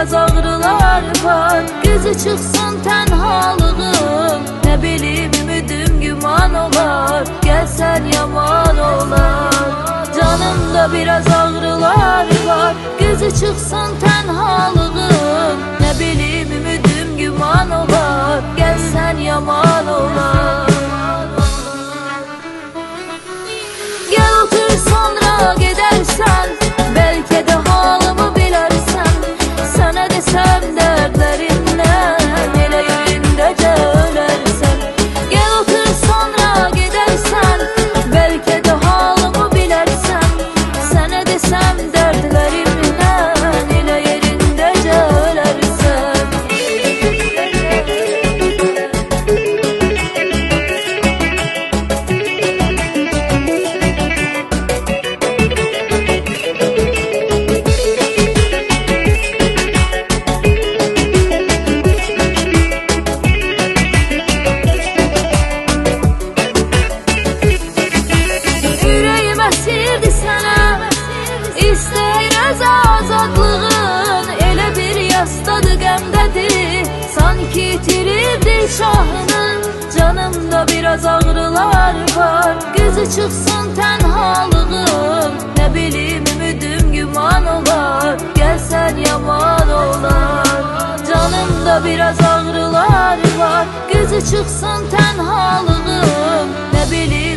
biraz ağrılar var. Gözü çıksın tenhalığım, ne bileyim ümidim güman olar. Gelsen yaman olar. Canımda biraz ağrılar var. Gözü çıksın tenhalığım, ne bileyim ümidim güman olar. Gelsen yaman olar. Gel otur sonra gidersen, belki de halımı bilersen. Sana desem dertlerinden, ele yerindece ölersen. Gel otur sonra gidersen, belki de halımı bilersen. Sana desem dertlerimden, ele yerindece ölersen. Esirdi sana, istəyirəz azadlığın. Elə bir yastadı qəmdədir, sanki itiribdi şahını. Canımda biraz ağrılar var, gözü çıksın tenhalığım. Ne bileyim ümidim güman olar, gelsen yaman olar. Canımda biraz ağrılar var, gözü çıksın tenhalığım. Ne bileyim